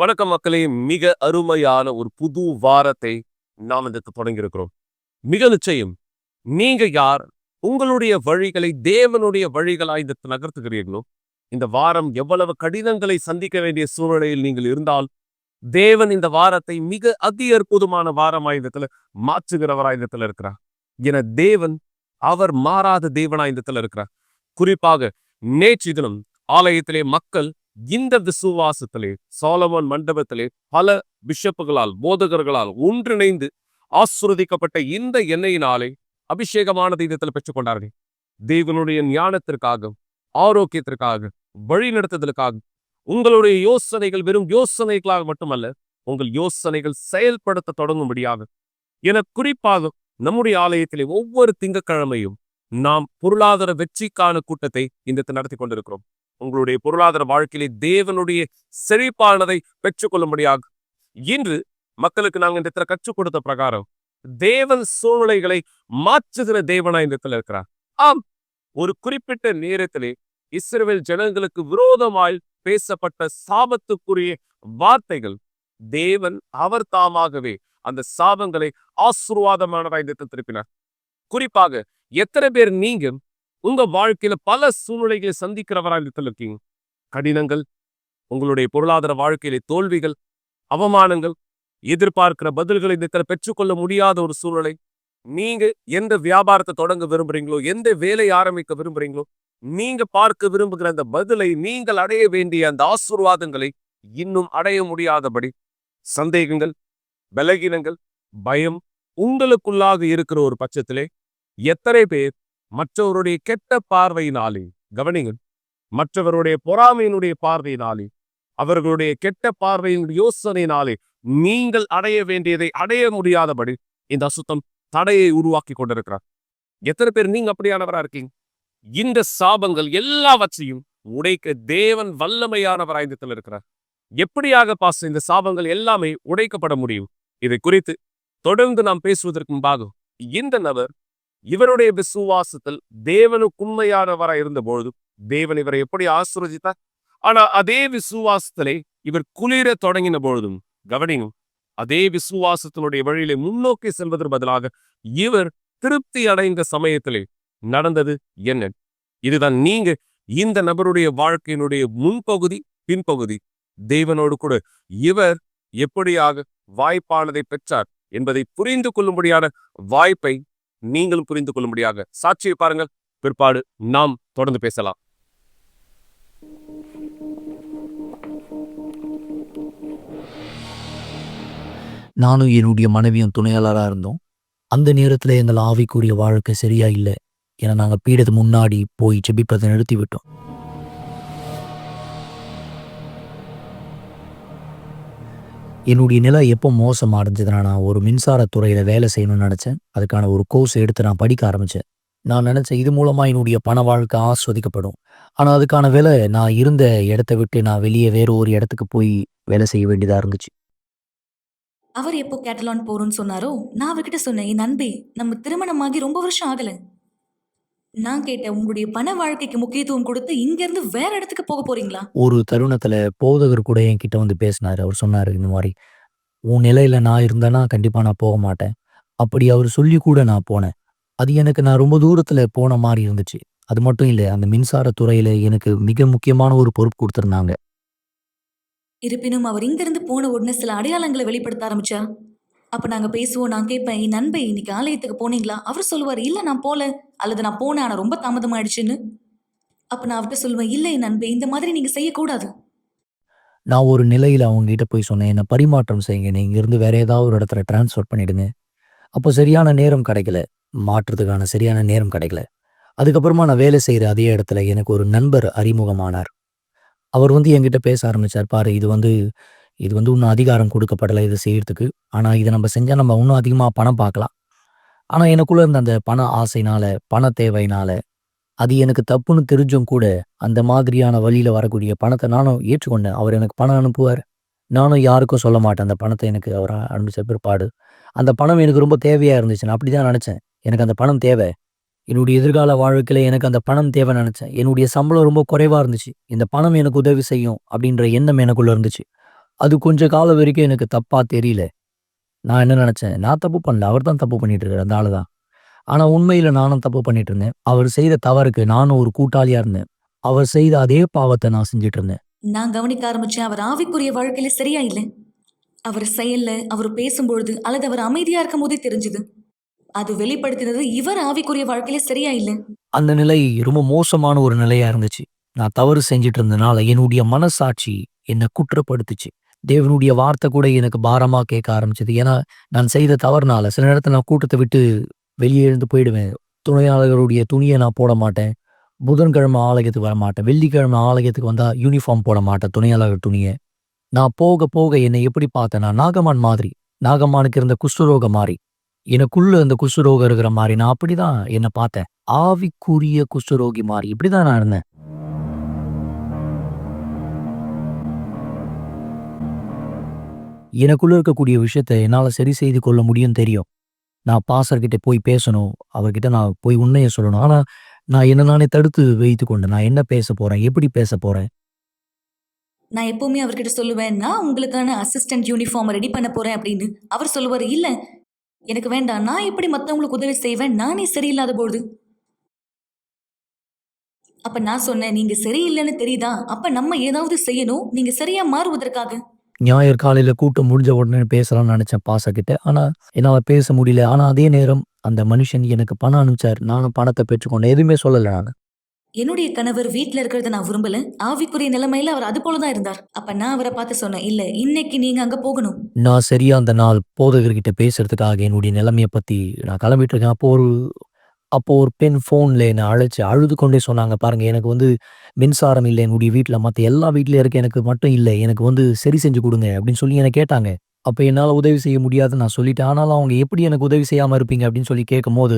வணக்கம் மக்களே. மிக அருமையான ஒரு புது வாரத்தை நாம் இதற்கு தொடங்கி இருக்கிறோம். மிக நிச்சயம் நீங்க யார், உங்களுடைய வழிகளை தேவனுடைய வழிகளாய் இதற்கு நகர்த்துகிறீர்களோ, இந்த வாரம் எவ்வளவு கடினங்களை சந்திக்க வேண்டிய சூழ்நிலையில் நீங்கள் இருந்தால், தேவன் இந்த வாரத்தை மிக அதி அற்புதமான வாரமாயுதத்துல மாற்றுகிறவராயுதத்துல இருக்கிறார். என தேவன் அவர் மாறாத தேவனாயுதத்துல இருக்கிறார். குறிப்பாக நேற்று தினம் ஆலயத்திலே மக்கள் இந்த விசுவாசத்திலே சாலமோன் மண்டபத்திலே பல பிஷப்புகளால் போதகர்களால் ஒன்றிணைந்து ஆசிர்வதிக்கப்பட்ட இந்த எண்ணெயினாலே அபிஷேகமான தெய்வத்தில் பெற்றுக் கொண்டார்கள். தேவனுடைய ஞானத்திற்காக, ஆரோக்கியத்திற்காக, வழி நடத்துதலுக்காக. உங்களுடைய யோசனைகள் வெறும் யோசனைகளாக மட்டுமல்ல, உங்கள் யோசனைகள் செயல்படுத்த தொடங்கும்படியாக. என குறிப்பாக நம்முடைய ஆலயத்திலே ஒவ்வொரு திங்கட்கிழமையும் நாம் பொருளாதார வெற்றிக்கான கூட்டத்தை இந்த நடத்தி கொண்டிருக்கிறோம். உங்களுடைய பொருளாதார வாழ்க்கையிலே தேவனுடைய செழிப்பானதை பெற்றுக்கொள்ளும்படியாக இன்று மக்களுக்கு நாங்கள் இந்த கற்றுக் கொடுத்த பிரகாரம் தேவன் சூழ்நிலைகளை மாற்றுகிற தேவனாய் இந்த இருக்கிறார். ஆம், ஒரு குறிப்பிட்ட நேரத்திலே இஸ்ரவேல் ஜனங்களுக்கு விரோதமாய் பேசப்பட்ட சாபத்துக்குரிய வார்த்தைகள் தேவன் அவர் தாமாகவே அந்த சாபங்களை ஆசீர்வாதமானதாய் திருப்பினார். குறிப்பாக எத்தனை பேர் நீங்க உங்க வாழ்க்கையில பல சூழ்நிலைகளை சந்திக்கிறவராக இருக்கீங்க? கடினங்கள், உங்களுடைய பொருளாதார வாழ்க்கையில தோல்விகள், அவமானங்கள், எதிர்பார்க்கிற பதில்களை இந்த பெற்றுக்கொள்ள முடியாத ஒரு சூழ்நிலை. நீங்க எந்த வியாபாரத்தை தொடங்க விரும்புறீங்களோ, எந்த வேலை ஆரம்பிக்க விரும்புறீங்களோ, நீங்க பார்க்க விரும்புகிற அந்த பதிலை, நீங்கள் அடைய வேண்டிய அந்த ஆசீர்வாதங்களை இன்னும் அடைய முடியாதபடி சந்தேகங்கள், பலகீனங்கள், பயம் உங்களுக்குள்ளாக இருக்கிற ஒரு பட்சத்திலே எத்தனை பேர் மற்றவருடைய கெட்ட பார்வையினாலே, கவனிங்கள், மற்றவருடைய பொறாமையினுடைய பார்வையினாலே, அவர்களுடைய கெட்ட பார்வையின் யோசனையினாலே நீங்கள் அடைய வேண்டியதை அடைய முடியாதபடி இந்த அசுத்தம் தடையை உருவாக்கி கொண்டிருக்கிறார். எத்தனை பேர் நீங்க அப்படியானவரா இருக்கீங்க? இந்த சாபங்கள் எல்லாவற்றையும் உடைக்க தேவன் வல்லமையானவராய்ந்தத்தில் இருக்கிறார். எப்படியாக இந்த சாபங்கள் எல்லாமே உடைக்கப்பட முடியும்? இதை குறித்து தொடர்ந்து நாம் பேசுவதற்கு முன்பாக இந்த நபர் இவருடைய விசுவாசத்தில் தேவனுக்கு உண்மையானவராய் இருந்த பொழுது தேவன் இவரை எப்படி ஆசீர்வதித்தார். ஆனா அதே விசுவாசத்திலே இவர் குளிர தொடங்கின பொழுதும், கவனியும், அதே விசுவாசத்தினுடைய வழியிலே முன்னோக்கி செல்வதற்கு பதிலாக இவர் திருப்தி அடைந்த சமயத்திலே நடந்தது என்ன? இதுதான் நீங்க இந்த நபருடைய வாழ்க்கையினுடைய முன்பகுதி, பின்பகுதி. தேவனோடு கூட இவர் எப்படியாக வாய்ப்பானதை பெற்றார் என்பதை புரிந்து கொள்ளும்படியான வாய்ப்பை நீங்களும் புரிந்து கொள்ளும்படியாக சாட்சியை பாருங்கள். பிற்பாடு நாம் தொடர்ந்து பேசலாம். நானும் என்னுடைய மனைவியும் துணையாளராக இருந்தோம். அந்த நேரத்தில் எங்கள் ஆவிக்குரிய வாழ்க்கை சரியா இல்லை. ஏன்னா நாங்கள் பீடத்து முன்னாடி போய் ஜெபிப்பதை நிறுத்தி விட்டோம். என்னுடைய நிலை எப்போ மோசம் அடைஞ்சதுன்னா, நான் ஒரு மின்சாரத்துறையில் வேலை செய்யணும்னு நினச்சேன். அதுக்கான ஒரு கோர்ஸ் எடுத்து நான் படிக்க ஆரம்பித்தேன். நான் நினச்சேன் இது மூலமாக என்னுடைய பண வாழ்க்கை ஆஸ்வதிக்கப்படும். ஆனால் அதுக்கான வேலை நான் இருந்த இடத்த விட்டு நான் வெளியே வேறு ஒரு இடத்துக்கு போய் வேலை செய்ய வேண்டியதாக இருந்துச்சு. அவர் எப்போ கேட்டலான் போறோம்னு சொன்னாரோ, நான் அவர்கிட்ட சொன்னேன், என் நண்பே, நம்ம திருமணமாகி ரொம்ப வருஷம் ஆகலை. நான் கேட்டேன், உங்களுடைய பண வாழ்க்கைக்கு முக்கியத்துவம் கொடுத்து இங்கிருந்து வேற இடத்துக்கு போக போறீங்களா? ஒரு தருணத்தில் போதகர் கூட என்கிட்ட வந்து பேசினார். அவர் சொன்னார், இந்த மாதிரி உன் நிலையில் நான் இருந்தேன்னா கண்டிப்பாக நான் போக மாட்டேன். அப்படி அவர் சொல்லி கூட நான் போனேன். அது எனக்கு நான் ரொம்ப தூரத்தில் போன மாதிரி இருந்துச்சு. அது மட்டும் இல்லை, அந்த மின்சாரத்துறையில் எனக்கு மிக முக்கியமான ஒரு பொறுப்பு கொடுத்துருந்தாங்க. இருப்பினும் அவர் இங்கிருந்து போன உடனே சில அடையாளங்களை வெளிப்படுத்த ஆரம்பிச்சா. அப்ப நாங்க பேசுவோம். நான் கேட்பேன், என் நண்பை இன்னைக்கு ஆலயத்துக்கு போனீங்களா? அவர் சொல்லுவார், இல்ல நான் போல, அல்லது நான் போனேன் ஆனா ரொம்ப தாமதமாயிடுச்சுன்னு. அப்ப நான் அவர்கிட்ட சொல்லுவேன், இல்லை என் நண்பே, இந்த மாதிரி நீங்க செய்யக்கூடாது. நான் ஒரு நிலையில் அவங்ககிட்ட போய் சொன்னேன், என்னை பரிமாற்றம் செய்யுங்க, நீ இங்கிருந்து வேற ஏதாவது ஒரு இடத்துல டிரான்ஸ்ஃபர் பண்ணிடுங்க. அப்போ சரியான நேரம் கிடைக்கல, மாற்றுறதுக்கான சரியான நேரம் கிடைக்கல. அதுக்கப்புறமா நான் வேலை செய்கிற அதே இடத்துல எனக்கு ஒரு நண்பர் அறிமுகமானார். அவர் வந்து என்கிட்ட பேச ஆரம்பித்தார், பாரு இது வந்து இன்னும் அதிகாரம் கொடுக்கப்படலை இதை செய்யறதுக்கு. ஆனால் இதை நம்ம செஞ்சால் நம்ம இன்னும் அதிகமாக பணம் பார்க்கலாம். ஆனால் எனக்குள்ளே இருந்த அந்த பண ஆசைனால, பண தேவையினால, அது எனக்கு தப்புன்னு தெரிஞ்சும் கூட அந்த மாதிரியான வழியில் வரக்கூடிய பணத்தை நானும் ஏற்றுக்கொண்டேன். அவர் எனக்கு பணம் அனுப்புவார், நானும் யாருக்கும் சொல்ல மாட்டேன். அந்த பணத்தை எனக்கு அவர் அனுப்பிச்ச பிற்பாடு அந்த பணம் எனக்கு ரொம்ப தேவையாக இருந்துச்சு. நான் அப்படி தான் நினச்சேன், எனக்கு அந்த பணம் தேவை. என்னுடைய எதிர்கால வாழ்க்கையில் எனக்கு அந்த பணம் தேவை நினச்சேன். என்னுடைய சம்பளம் ரொம்ப குறைவாக இருந்துச்சு, இந்த பணம் எனக்கு உதவி செய்யும் அப்படின்ற எண்ணம் எனக்குள்ளே இருந்துச்சு. அது கொஞ்ச காலம் வரைக்கும் எனக்கு தப்பா தெரியல. நான் என்ன நெனச்சேன், நான் தப்பு பண்ணல. அவர் தான் தப்பு பண்ணிட்டு இருக்காரு. அந்த ஆளு தான். ஆனா உண்மையில நானும் தப்பு பண்ணிட்டு இருந்தேன். அவர் செய்த தவறுக்கு நானும் ஒரு கூட்டாளியா இருந்தேன். அவர் செய்த அதே பாவத்த நான் செஞ்சுட்டு இருந்தேன். நான் கவனிக்க ஆரம்பிச்சேன், அவர் ஆவிக்குரிய வாழ்க்கையில சரியா இல்ல. அவர் செயல்ல, அவர் பேசும்பொழுது அல்லது அவர் அமைதியா இருக்கும்போதே தெரிஞ்சுது. அது வெளிப்படுத்தினது இவர் ஆவிக்குரிய வாழ்க்கையில சரியா இல்ல. அந்த நிலை ரொம்ப மோசமான ஒரு நிலையா இருந்துச்சு. நான் தவறு செஞ்சுட்டு இருந்தனால என்னுடைய மனசாட்சி என்ன குற்றப்படுத்துச்சு. தேவனுடைய வார்த்தை கூட எனக்கு பாரமா கேட்க ஆரம்பிச்சது. ஏன்னா, நான் செய்த தவறுனால சில நேரத்துல நான் கூட்டத்த விட்டு வெளியே எழுந்து போயிடுவேன். துணையாளர்களுடைய துணிய நான் போட மாட்டேன். புதன்கிழமை ஆலயத்துக்கு வரமாட்டேன். வெள்ளிக்கிழமை ஆலயத்துக்கு வந்தா யூனிஃபார்ம் போட மாட்டேன் துணையாளர்கள் துணிய. நான் போக போக என்னை எப்படி பார்த்தேன்னா, நாகமான் மாதிரி. நாகமானுக்கு இருந்த குஷ்டரோகம் மாரி. எனக்குள்ள அந்த குஷ்டரோகம் இருக்கிற மாரி நான் அப்படிதான் என்ன பார்த்தேன். ஆவிக்குரிய குஷ்டரோகி மாரி. இப்படிதான் நான் இருந்தேன். எனக்குள்ள இருக்கக்கூடிய விஷயத்த என்னால சரி செய்து கொள்ள முடியும்னு தெரியும். நான் பாஸ்டர்கிட்ட போய் பேசணும். அவர்கிட்ட நான் போய் உண்மைய சொல்லணும். ஆனா, நான் என்ன நானே தடுத்து வைத்துக் கொண்டேன். நான் என்ன பேசப் போறேன்? எப்படி பேசப் போறேன்? நான் எப்பவுமே அவர்கிட்ட சொல்லுவேன், நான் உங்களுக்கான அசிஸ்டன்ட் யூனிஃபார்ம் ரெடி பண்ண போறேன் அப்படின்னு. அவர் சொல்லுவாரு, இல்ல எனக்கு வேண்டாம். நான் எப்படி மத்தவங்களுக்கு உதவி செய்வேன்? நானே சரியில்லாத பொழுது. அப்ப நான் சொன்னேன், நீங்க சரியில்லைன்னு தெரியுதா? அப்ப நம்ம ஏதாவது செய்யணும். நீங்க சரியா மாறுவதற்காக. ஞாயிறு காலையில கூட்டம் முடிஞ்ச உடனே பேசலாம்னு நெனச்சேன் பாஸ்டர்கிட்ட. ஆனா, என்னால பேச முடியல. ஆனா, அதே நேரம் அந்த மனுஷன் எனக்கு பணம் அனுப்பிச்சாரு. நானும் பணத்த பெற்றுக்கொண்டேன். எதுவுமே சொல்லல நானு. என்னுடைய கணவர் வீட்ல இருக்கிறத நான் விரும்பல. ஆவிக்குரிய நிலைமையில அவர் அது போல தான் இருந்தார். அப்ப நான் அவரை பார்த்து சொன்னேன், இல்ல இன்னைக்கு நீங்க அங்க போகணும். நான் சரியா அந்த நாள் போதகர்கிட்ட பேசுறதுக்காக என்னுடைய நிலைமைய பத்தி நான் கிளம்பிட்டு இருக்கேன். அப்போ ஒரு பெண் ஃபோன்ல என்ன அழைச்சு அழுது கொண்டே சொன்னாங்க, "பாருங்க எனக்கு வந்து மின்சாரம் இல்ல என்னுடைய வீட்ல. மத்த எல்லா வீட்லயும் இருக்கு. எனக்கு மட்டும் இல்ல. எனக்கு வந்து சரி செஞ்சு குடுங்க." அப்படின்னு சொல்லி என்ன கேட்டாங்க. அப்ப என்னால உதவி செய்ய முடியாதுன்னு நான் சொல்லிட்டேன். ஆனாலும் அவங்க எப்படி எனக்கு உதவி செய்யாம இருப்பீங்க அப்படின்னு சொல்லி கேட்கும்போது,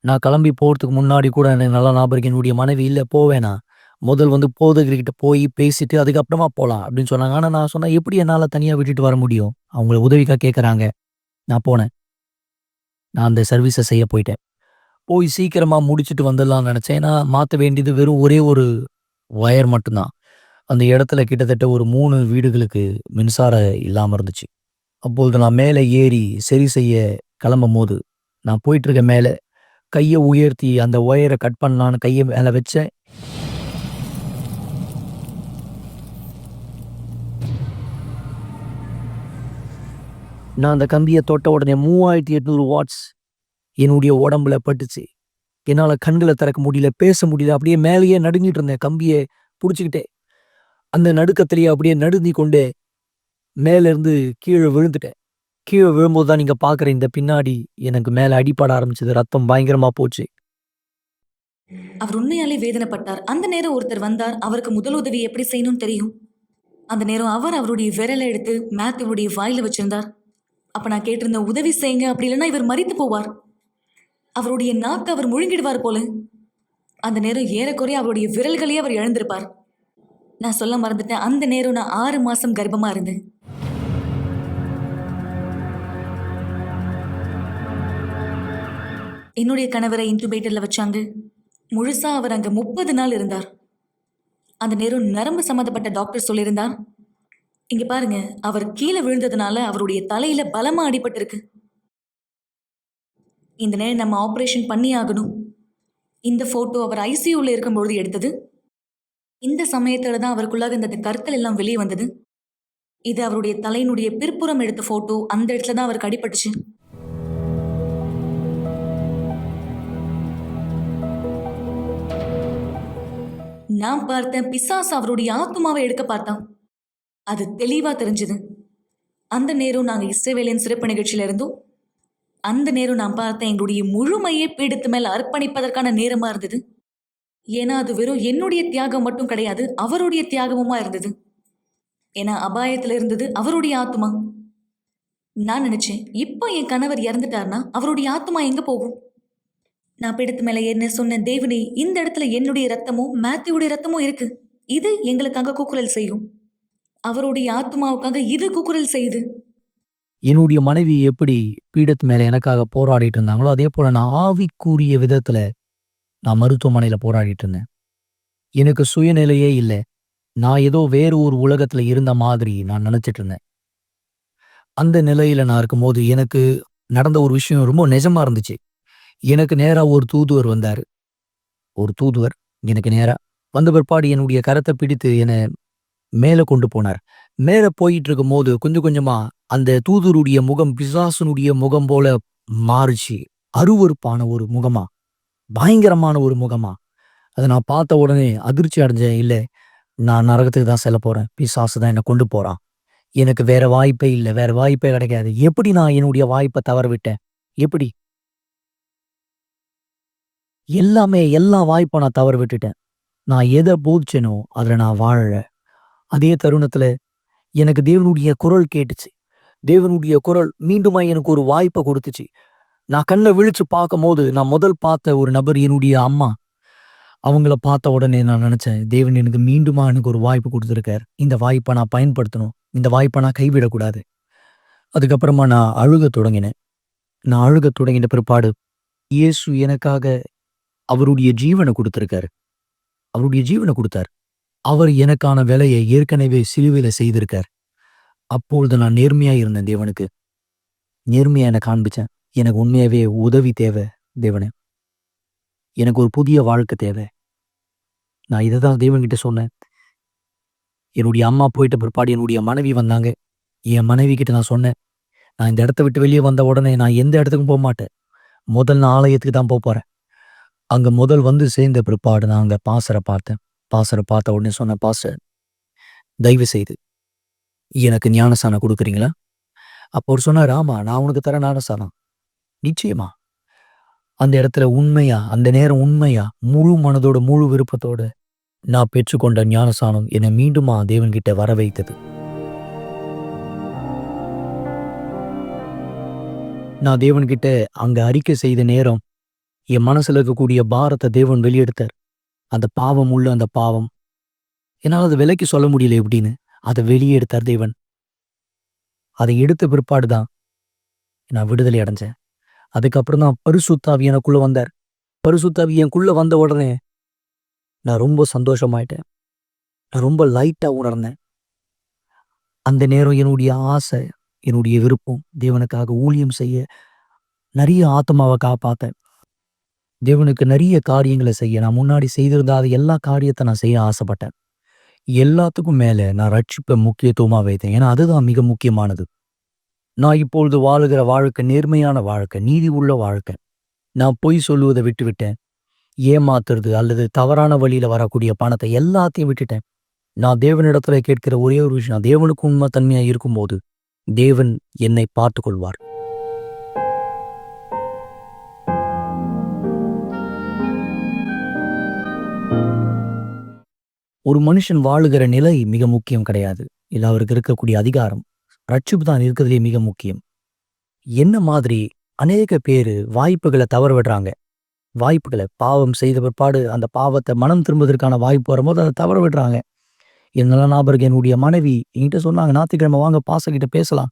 நான் கிளம்பி போறதுக்கு முன்னாடி கூட எனக்கு நல்லா ஞாபகம் இருக்கு. என்னுடைய மனைவி, "இல்ல போ வேணாம். முதல் வந்து போதகர்கிட்ட போய் பேசிட்டு அதுக்கப்புறமா போலாம்." அப்படின்னு சொன்னாங்க. ஆனா நான் சொன்னேன், "எப்படி என்னால தனியா விட்டுட்டு வர முடியும்? அவங்க உதவிக்காக கேட்கறாங்க." நான் போனேன். நான் அந்த சர்வீஸ செய்ய போயிட்டேன். போய் சீக்கிரமா முடிச்சுட்டு வந்துடலாம்னு நெனச்சேன். ஏன்னா, மாத்த வேண்டியது வெறும் ஒரே ஒரு ஒயர் மட்டும் தான். அந்த இடத்துல கிட்டத்தட்ட ஒரு 3 வீடுகளுக்கு மின்சாரம் இல்லாம இருந்துச்சு. அப்பொழுது நான் மேல ஏறி சரி செய்ய கிளம்பும்போது, நான் போயிட்டுருக்கேன் மேல. கைய உயர்த்தி அந்த ஒயர கட் பண்ணலான்னு கைய மேல வச்சேன். நான் அந்த கம்பிய தொட்ட உடனே 3800 வாட்ஸ் என்னுடைய உடம்புல பட்டுச்சு. என்னால கண்கள திறக்க முடியல, பேச முடியல. அப்படியே மேலேயே நடுங்கிட்டு இருந்தேன். கம்பிய புடிச்சுக்கிட்டே. அந்த நடுக்கத்திலேயே அப்படியே நடுங்கிக் கொண்டே மேலேருந்து கீழ விழுந்துட்டேன். கீழ விழும்போது தான் நீங்க பார்க்குற இந்த பின்னாடி எனக்கு மேல அடிபட ஆரம்பிச்சது. ரத்தம் பயங்கரமா போச்சு. அவர் உண்மையாலே வேதனைப்பட்டார். அந்த நேரம் ஒருத்தர் வந்தார். அவருக்கு முதல் உதவி எப்படி செய்யணும்னு தெரியும். அந்த நேரம் அவர் அவருடைய விரலை எடுத்து மேத்யூவுடைய வாயில வச்சிருந்தார். அப்ப நான் கேட்டிருந்தேன், உதவி செய்யுங்க. அப்படி இல்லைன்னா இவர் மரித்து போவார். அவருடைய நாக்கு அவர் முழுங்கிடுவார் போல. அந்த நேரம் ஏறக்குறைய அவருடைய விரல்களையே அவர் இழந்திருப்பார். நான் சொல்ல மறந்துட்டேன். அந்த நேரம் நான் 6 மாசம் கர்ப்பமா இருந்தேன். என்னுடைய கணவரை இன்குபேட்டர்ல வச்சாங்க. முழுசா அவர் அங்க 30 நாள் இருந்தார். அந்த நேரம் நரம்பு சம்பந்தப்பட்ட டாக்டர் சொல்லியிருந்தார், இங்க பாருங்க, அவர் கீழே விழுந்ததுனால அவருடைய தலையில பலமா அடிபட்டிருக்கு. இந்த நேரம் நம்ம ஆபரேஷன் பண்ணி ஆகணும். இந்த போட்டோ அவர் ஐசியூல இருக்கும்பொழுது எடுத்தது. இந்த சமயத்துல தான் அவருக்குள்ளாக இந்த கற்கள் எல்லாம் வெளியே வந்தது. இது அவருடைய தலையினுடைய பிற்புறம் எடுத்த போட்டோ. அந்த இடத்துல தான் அவருக்கு அடிபட்டுச்சு. நான் பார்த்தேன், பிசாசு அவருடைய ஆத்துமாவை எடுக்க பார்த்தான். அது தெளிவா தெரிஞ்சது. அந்த நேரம் நாங்க இஸ்ரவேலின் சிறப்பு நிகழ்ச்சியில இருந்தோம். அந்த நேரம் நான் பார்த்தேன், எங்களுடைய முழுமையை பீடத்து மேல அர்ப்பணிப்பதற்கான நேரமா இருந்தது. ஏன்னா அது வெறும் என்னுடைய தியாகம் மட்டும் கிடையாது, அவருடைய தியாகமுமா இருந்தது. ஏன்னா அபாயத்துல இருந்தது அவருடைய ஆத்துமா. நான் நினைச்சேன், இப்போ என் கணவர் இறந்துட்டார்னா அவருடைய ஆத்துமா எங்க போகும்? நான் பீடத்து மேல ஏறின சொன்னேன், தேவனே, இந்த இடத்துல என்னுடைய ரத்தமும் மேத்யூடைய ரத்தமும் இருக்கு. இது எங்களுக்காக கூக்குரல் செய்யும். அவருடைய ஆத்துமாவுக்காக இது கூக்குரல் செய்யுது. என்னுடைய மனைவி எப்படி பீடத்து மேல எனக்காக போராடிட்டு இருந்தாங்களோ, அதே போல நான் ஆவிக்குரிய விதத்துல நான் மருத்துவமனையில போராடிட்டு இருந்தேன். எனக்கு சுயநிலையே இல்ல. நான் ஏதோ வேறு ஒரு உலகத்துல இருந்த மாதிரி நான் நினைச்சிட்டு இருந்தேன். அந்த நிலையில நான் இருக்கும்போது எனக்கு நடந்த ஒரு விஷயம் ரொம்ப நிஜமா இருந்துச்சு. எனக்கு நேரா ஒரு தூதுவர் வந்தாரு. ஒரு தூதுவர் எனக்கு நேரா வந்த பிற்பாடு என்னுடைய கரத்த பிடித்து என்ன மேல கொண்டு போனார். மேல போயிட்டு இருக்கும்போது கொஞ்சம் கொஞ்சமா அந்த தூதருடைய முகம் பிசாசனுடைய முகம் போல மாறுச்சு. அருவருப்பான ஒரு முகமா, பயங்கரமான ஒரு முகமா. அத நான் பார்த்த உடனே அதிர்ச்சி அடைஞ்சேன். இல்ல, நான் நரகத்துக்கு தான் செல்லப் போறேன். பிசாசு தான் என்ன கொண்டு போறான். எனக்கு வேற வாய்ப்பே இல்ல. வேற வாய்ப்பே கிடைக்காது. எப்படி நான் என்னுடைய வாய்ப்ப தவற விட்டேன்? எப்படி? எல்லா வாய்ப்ப நான் தவற விட்டுட்டேன். நான் எத போதிச்சேனோ, அதுல நான் வாழல. அதே தருணத்துல எனக்கு தேவனுடைய குரல் கேட்டுச்சு. தேவனுடைய குரல் மீண்டுமா எனக்கு ஒரு வாய்ப்ப குடுத்துச்சு. நான் கண்ண விழிச்சு பார்க்கும்போது, நான் முதல் பார்த்த ஒரு நபர் என்னுடைய அம்மா. அவங்கள பார்த்த உடனே நான் நெனச்சேன், தேவன் எனக்கு மீண்டுமா எனக்கு ஒரு வாய்ப்பு குடுத்திருக்கார். இந்த வாய்ப்ப நான் பயன்படுத்தணும். இந்த வாய்ப்ப நான் கைவிடக்கூடாது. அதுக்கப்புறமா நான் அழுகத் தொடங்கினேன். நான் அழுகத் தொடங்கின பிற்பாடு, இயேசு எனக்காக அவருடைய ஜீவன குடுத்திருக்காரு. அவருடைய ஜீவன குடுத்தார். அவர் எனக்கான வேலையை ஏற்கனவே சிலுவையில செய்திருக்கார். அப்பொழுது நான் நேர்மையா இருந்தேன் தேவனுக்கு. நேர்மையா என்ன காண்பிச்சேன். எனக்கு உண்மையாவே உதவி தேவை தேவனே. எனக்கு ஒரு புதிய வாழ்க்கை தேவை. நான் இததான் தேவன்கிட்ட சொன்னேன். என்னுடைய அம்மா போயிட்ட பிற்பாடு என்னுடைய மனைவி வந்தாங்க. என் மனைவி கிட்ட நான் சொன்னேன். நான் இந்த இடத்த விட்டு வெளியே வந்த உடனே நான் எந்த இடத்துக்கும் போமாட்டேன். முதல் நான் ஆலயத்துக்கு தான் போப்போறேன். அங்க முதல் வந்து சேர்ந்த பிற்பாடு நான் அங்க பாஸ்டர பார்த்தேன். பாஸ்டர பார்த்த உடனே சொன்னேன், பாஸ்டர் தயவு செய்து எனக்கு ஞானஸ்நானம் குடுக்குறீங்களா? அப்போ அவரு சொன்னாரு, ஆமா நான் உனக்கு தரேன் ஞானஸ்நானம். நிச்சயமா. அந்த இடத்துல உண்மையா, அந்த நேரம் உண்மையா, முழு மனதோட, முழு விருப்பத்தோட நான் பெற்றுக்கொண்ட ஞானஸ்நானம் என்னை மீண்டுமா தேவன்கிட்ட வர வைத்தது. நான் தேவன்கிட்ட அங்க அறிக்கை செய்த நேரம், என் மனசுல இருக்கக்கூடிய பாரத்த தேவன் வெளியெடுத்தார். அந்த பாவம் உள்ள அந்த பாவம். என்னால அத விலக்கி சொல்ல முடியல எப்படின்னு. அத வெளியே எடுத்தார் தேவன். அதை எடுத்த பிற்பாடு தான் நான் விடுதலை அடைஞ்சேன். அதுக்கப்புறம் தான் பரிசுத்த ஆவி எனக்குள்ள வந்தார். பரிசுத்த ஆவி எனக்குள்ள வந்த உடனே நான் ரொம்ப சந்தோஷமாயிட்டேன். நான் ரொம்ப லைட்டா உணர்ந்தேன். அந்த நேரம் என்னுடைய ஆசை, என்னுடைய விருப்பம் தேவனுக்காக ஊழியம் செய்ய, நெறைய ஆத்துமாவ காப்பாத்த, தேவனுக்கு நெறைய காரியங்கள செய்ய நான் முன்னாடி செய்திருந்தாத எல்லா காரியத்த நான் செய்ய ஆசைப்பட்டேன். எல்லாத்துக்கும் மேல நான் ரட்சிப்ப முக்கியத்துவமா வைத்தேன். ஏன்னா அதுதான் மிக முக்கியமானது. நான் இப்பொழுது வாழுகிற வாழ்க்கை நேர்மையான வாழ்க்கை, நீதி உள்ள வாழ்க்கை. நான் பொய் சொல்லுவதை விட்டுவிட்டேன். ஏமாத்துறது அல்லது தவறான வழியில வரக்கூடிய பணத்தை எல்லாத்தையும் விட்டுட்டேன். நான் தேவனிடத்துல கேட்கிற ஒரே ஒரு விஷயம், தேவனுக்கு உண்மை தன்மையா இருக்கும்போது தேவன் என்னை பார்த்துக் கொள்வார். ஒரு மனுஷன் வாழுகிற நிலை மிக முக்கியம் கிடையாது. இல்ல அவருக்கு இருக்கக்கூடிய அதிகாரம். ரட்சிப்பு தான் இருக்கிறதுலே மிக முக்கியம். என்ன மாதிரி அநேக பேரு வாய்ப்புகளை தவற விடுறாங்க. வாய்ப்புகளை பாவம் செய்த பிற்பாடு அந்த பாவத்தை மனம் திரும்புவதற்கான வாய்ப்பு வரும்போது அதை தவற விடுறாங்க. என்னெல்லாம் ஞாபகம் இருக்கு, என்னுடைய மனைவி என்கிட்ட சொன்னாங்க, ஞாயிற்றுக்கிழமை வாங்க பாஸ்டர் கிட்ட பேசலாம்.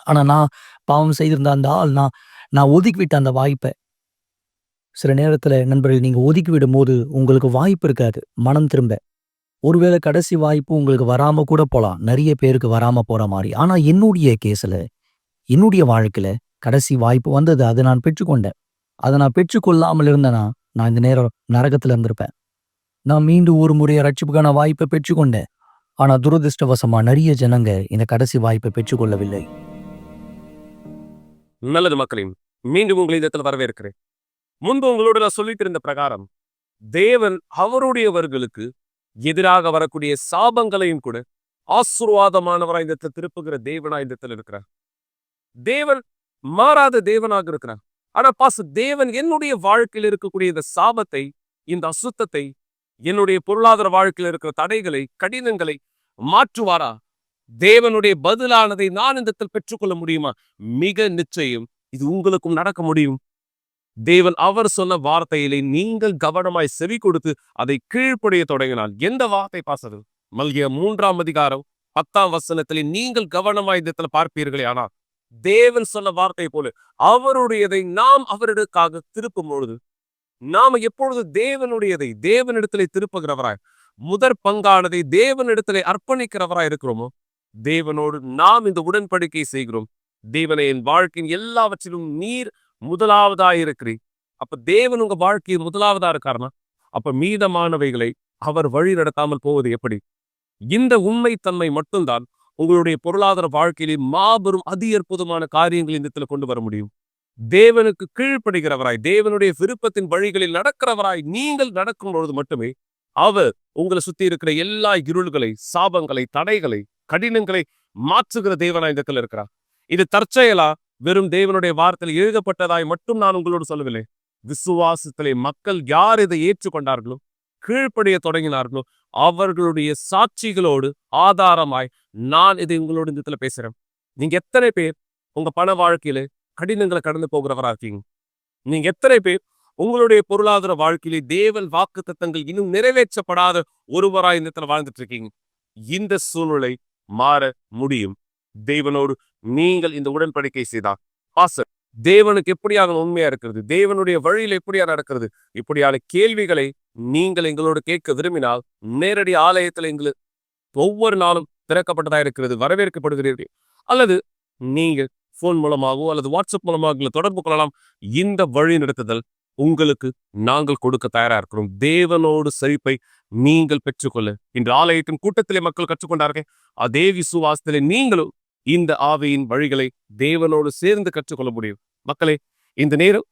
ஆனா நான் பாவம் செய்திருந்த அந்த ஆள் நான் ஒதுக்கி விட்ட அந்த வாய்ப்பை. சில நேரத்துல நண்பர்கள், நீங்க ஒதுக்கி விடும்போது உங்களுக்கு வாய்ப்பு இருக்காது மனம் திரும்ப. ஒருவேளை கடைசி வாய்ப்பு உங்களுக்கு வராம கூட போலாம். நிறைய பேருக்கு வராம போற மாதிரி. ஆனா என்னுடைய கேஸ்ல, என்னுடைய வாழ்க்கையில கடைசி வாய்ப்பு வந்தது. அதை நான் பெற்றுக்கொண்டேன். அதை நான் பெற்றுக்கொள்ளாமல் இருந்தேனா, நான் இந்த நேரம் நரகத்துல இருந்திருப்பேன். நான் மீண்டும் ஒரு முறை ரட்சிப்புக்கான வாய்ப்பை பெற்றுக்கொண்டேன். ஆனா துரதிர்ஷ்டவசமா நிறைய ஜனங்க இந்த கடைசி வாய்ப்பை பெற்றுக்கொள்ளவில்லை. நல்லது மக்களின் மீண்டும் உங்களை இடத்துல வரவேற்கிறேன். முன்பு உங்களோட நான் சொல்லிட்டு இருந்த பிரகாரம் தேவன் அவருடையவர்களுக்கு எதிராக வரக்கூடிய சாபங்களையும் கூட ஆசீர்வாதமானவராய் இந்த திருப்புகிற தேவனாய் இந்த இருக்கிறார். தேவன் மாறாத தேவனாக இருக்கிறார். ஆனா தேவன் என்னுடைய வாழ்க்கையில் இருக்கக்கூடிய இந்த சாபத்தை, இந்த அசுத்தத்தை, என்னுடைய பொருளாதார வாழ்க்கையில் இருக்கிற தடைகளை, கடினங்களை மாற்றுவாரா? தேவனுடைய பதிலானதை நான் இந்த பெற்றுக்கொள்ள முடியுமா? மிக நிச்சயம் இது உங்களுக்கும் நடக்க முடியும். தேவன் அவர் சொன்ன வார்த்தையிலே நீங்கள் கவனமாய் செவி கொடுத்து அதை கீழ்ப்படிய தொடங்கினால், எந்த வார்த்தை பாசது? மல்கியா 3ஆம் அதிகாரம் 10ஆம் வசனத்திலே நீங்கள் கவனமாய் இந்த பார்ப்பீர்களே, ஆனால் தேவன் சொன்ன வார்த்தை போல அவருடையதை நாம் அவருக்காக திருப்பும் பொழுது, நாம எப்பொழுது தேவனுடையதை தேவனிடத்திலே திருப்புகிறவராய், முதற் பங்கானதை தேவனிடத்திலே அர்ப்பணிக்கிறவராய் இருக்கிறோமோ, தேவனோடு நாம் இந்த உடன்படிக்கை செய்கிறோம். தேவனை என் வாழ்க்கையின் எல்லாவற்றிலும் நீர் முதலாவதாய் இருக்கிறீர். அப்ப தேவன் உங்க வாழ்க்கையில் முதலாவதா இருக்காருன்னா, அப்ப மீதமானவைகளை அவர் வழி நடத்தாமல் போவது எப்படி? இந்த உண்மைத்தன்மை மட்டும்தான் உங்களுடைய பொருளாதார வாழ்க்கையிலே மாபெரும் அதி அற்புதமான காரியங்கள் இந்த இடத்துல கொண்டு வர முடியும். தேவனுக்கு கீழ்ப்படுகிறவராய், தேவனுடைய விருப்பத்தின் வழிகளில் நடக்கிறவராய் நீங்கள் நடக்கும் பொழுது மட்டுமே அவர் உங்களை சுத்தி இருக்கிற எல்லா இருள்களை, சாபங்களை, தடைகளை, கடினங்களை மாற்றுகிற தேவனாய் இந்த இடத்துல இருக்கிறார். இது தற்செயலா வெறும் தேவனுடைய வார்த்தையில் எழுதப்பட்டதாய் மட்டும் நான் உங்களோடு சொல்லவில்லை. விசுவாசத்திலே மக்கள் யார் இதை ஏற்றுக்கொண்டார்களோ, கீழ்ப்படிய தொடங்கினார்களோ, அவர்களுடைய சாட்சிகளோடு ஆதாரமாய் நான் இதை உங்களோட இந்த இடத்துல பேசுறேன். நீங்க எத்தனை பேர் உங்க பண வாழ்க்கையில கடினங்களை கடந்து போகிறவரா இருக்கீங்க? நீங்க எத்தனை பேர் உங்களுடைய பொருளாதார வாழ்க்கையிலே தேவன் வாக்குத்தத்தங்கள் இன்னும் நிறைவேற்றப்படாத ஒருவராய் இந்த இடத்துல வாழ்ந்துட்டு இருக்கீங்க? இந்த சூழ்நிலை மாற முடியும். தேவனோடு நீங்கள் இந்த உடன்படிக்கை செய்தால் பாஸ்டர், தேவனுக்கு எப்படியாக உண்மையா இருக்கிறது, தேவனுடைய வழியில் எப்படியா நடக்கிறது, இப்படியான கேள்விகளை நீங்கள் எங்களோடு கேட்க விரும்பினால் நேரடி ஆலயத்தில் எங்களுக்கு ஒவ்வொரு நாளும் திறக்கப்பட்டதா இருக்கிறது, வரவேற்கப்படுகிறீர்கள். அல்லது நீங்க போன் மூலமாகவோ அல்லது வாட்ஸ்அப் மூலமாக எங்களை தொடர்பு கொள்ளலாம். இந்த வழி நடத்துதல் உங்களுக்கு நாங்கள் கொடுக்க தயாரா இருக்கிறோம். தேவனோடு செழிப்பை நீங்கள் பெற்றுக்கொள்ள இன்று ஆலயத்தின் கூட்டத்திலே மக்கள் கற்றுக்கொண்டார்கள். அதே விசுவாசத்திலே நீங்களும் இந்த ஆவியின் வழிகளை தேவனோடு சேர்ந்து கற்றுக்கொள்ள முடியும். மக்களே, இந்த நேரம்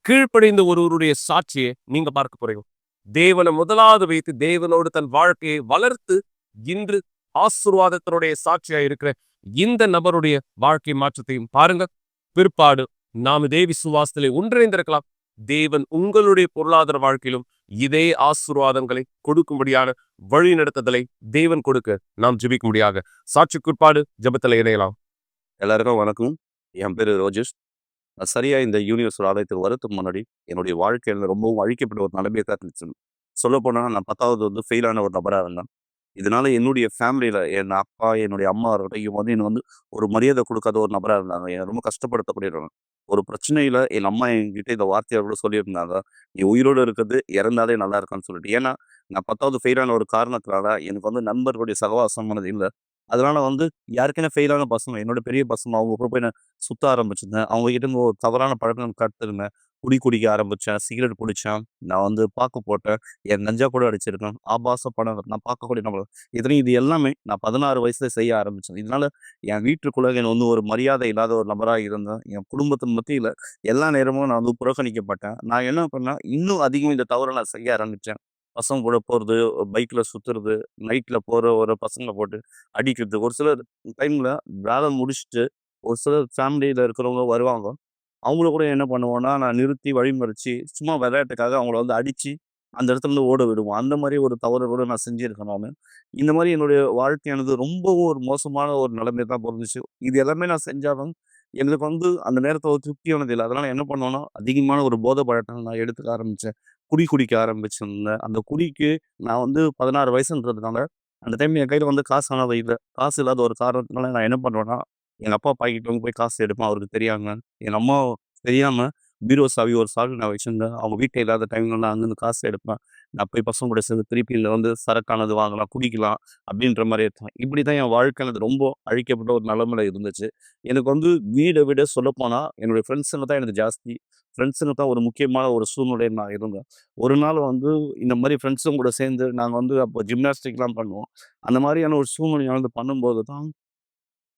கீழ்ப்படிந்த ஒருவருடைய சாட்சியை நீங்க பார்க்க போறீங்க. தேவனை முதலாவது வைத்து தேவனோடு தன் வாழ்க்கையை வளர்த்து இன்று ஆசீர்வாதத்தினுடைய சாட்சியா இருக்கிற இந்த நபருடைய வாழ்க்கை மாற்றத்தையும் பாருங்க. பிற்பாடு நாம் இதே விசுவாசத்திலே ஒன்றிணைந்திருக்கலாம். தேவன் உங்களுடைய பொருளாதார வாழ்க்கையிலும் இதே ஆசீர்வாதங்களை கொடுக்கும்படியான வழி நடத்துதலை தேவன் கொடுக்க நாம் ஜெபிக்க முடியாக சாட்சி குறிப்பாடு ஜெபத்தில் இணையலாம். எல்லாருக்கும் வணக்கம். என் பேர் ரோஜேஷ். நான் சரியா இந்த யூனிவர்ஸ் ஆலயத்துக்கு வரதுக்கு முன்னாடி என்னுடைய வாழ்க்கையில் ரொம்பவும் அழிக்கப்பட்ட ஒரு நிலைமையை தான் இருந்துச்சு. சொல்லப்போனால் நான் 10வது ஃபெயிலான ஒரு நபராக இருந்தேன். இதனால என்னுடைய ஃபேமிலியில் என் அப்பா, என்னுடைய அம்மா இருக்கட்டும், இவங்க எனக்கு ஒரு மரியாதை கொடுக்காத ஒரு நபராக இருந்தாங்க. என்னை ரொம்ப கஷ்டப்படுத்தக்கூடியவங்க. ஒரு பிரச்சனையில் என் அம்மா என்கிட்ட இந்த வார்த்தையை கூட சொல்லியிருந்தாங்க, நீ உயிரோடு இருக்கிறது இறந்தாலே நல்லா இருக்கான்னு சொல்லிட்டு. ஏன்னா நான் 10வது ஃபெயிலான ஒரு காரணத்தினால எனக்கு நண்பர்களுடைய சகவாசமானது இல்லை. அதனால யாருக்குன்னா ஃபெயிலான பசங்க, என்னோட பெரிய பசங்க, அவங்க கூட போய் நான் சுத்த ஆரம்பிச்சிருந்தேன். அவங்க கிட்ட இருந்து ஒரு தவறான பழக்கம் கற்றுருந்தேன். குடிக்க ஆரம்பித்தேன், சிகரெட் குடித்தேன், நான் பாக்கு போட்டேன், என் நஞ்சா கூட அடிச்சிருக்கேன், ஆபாச படம் நான் பார்க்கக்கூடிய நம்பர். இது எல்லாமே நான் 16 வயசுல செய்ய ஆரம்பித்தேன். இதனால என் வீட்டுக்குள்ள என்ன ஒரு மரியாதை இல்லாத ஒரு நபராக இருந்தேன். என் குடும்பத்தின் மத்தியில் எல்லா நேரமும் நான் புறக்கணிக்கப்பட்டேன். நான் என்ன பண்ணேன், இன்னும் அதிகம் இந்த தவறை நான் செய்ய ஆரம்பித்தேன். பசங்க கூட போகிறது, பைக்கில் சுற்றுறது, நைட்டில் போகிற ஒரு பசங்களை போட்டு அடிக்கிறது. ஒரு சிலர் டைமில் வேலை முடிச்சுட்டு ஒரு சிலர் ஃபேமிலியில் இருக்கிறவங்க வருவாங்க. அவங்கள கூட என்ன பண்ணுவோன்னா, நான் நிறுத்தி வழிமறிச்சு சும்மா விளையாட்டுக்காக அவங்கள அடித்து அந்த இடத்துலேருந்து ஓட விடுவோம். அந்த மாதிரி ஒரு தவறு கூட நான் செஞ்சுருக்கேன் நான். இந்த மாதிரி என்னுடைய வாழ்க்கையானது ரொம்பவும் ஒரு மோசமான ஒரு நிலைமை தான் பொருந்துச்சு. இது எல்லாமே நான் செஞ்சாலும் எங்களுக்கு அந்த நேரத்தில் ஒரு திருப்தியானது இல்லை. அதனால் என்ன பண்ணோன்னா, அதிகமான ஒரு போதை பழக்கம் நான் எடுத்துக்க ஆரம்பித்தேன். குடிக்க ஆரம்பிச்சிருந்தேன். அந்த குடிக்கு நான் 16 வயசுன்றதுனால அந்த டைம் என் கையில் காசு ஆனால் இல்லை. காசு இல்லாத ஒரு காரணத்தினால நான் என்ன பண்ணுவேன்னா, எங்கள் அப்பா பாக்கெட் போய் காசு எடுப்பேன் அவருக்கு தெரியாமல். எங்கள் அம்மா தெரியாமல் பீரோ சாவி ஒரு சாவி நான் வச்சுருந்தேன். அவங்க வீட்டில் இல்லாத டைம்ல நான் அங்கேருந்து காசு எடுப்பேன். நான் போய் பசங்க கூட சேர்ந்து திருப்பி இல்லை சரக்கானது வாங்கலாம், குடிக்கலாம் அப்படின்ற மாதிரி இருக்கும். இப்படி தான் என் வாழ்க்கையானது ரொம்ப அழிக்கப்பட்ட ஒரு நிலைமையில இருந்துச்சு. எனக்கு வீடை விட சொல்லப்போனால் என்னுடைய ஃப்ரெண்ட்ஸுங்க தான் எனக்கு ஜாஸ்தி. ஃப்ரெண்ட்ஸுங்க தான் ஒரு முக்கியமான ஒரு சூழ்நிலையில் நான் இருந்தேன். ஒரு நாள் இந்த மாதிரி ஃப்ரெண்ட்ஸுங்க கூட சேர்ந்து நாங்கள் அப்போ ஜிம்னாஸ்டிக்லாம் பண்ணுவோம். அந்த மாதிரியான ஒரு சூழ்நிலையானது பண்ணும்போது தான்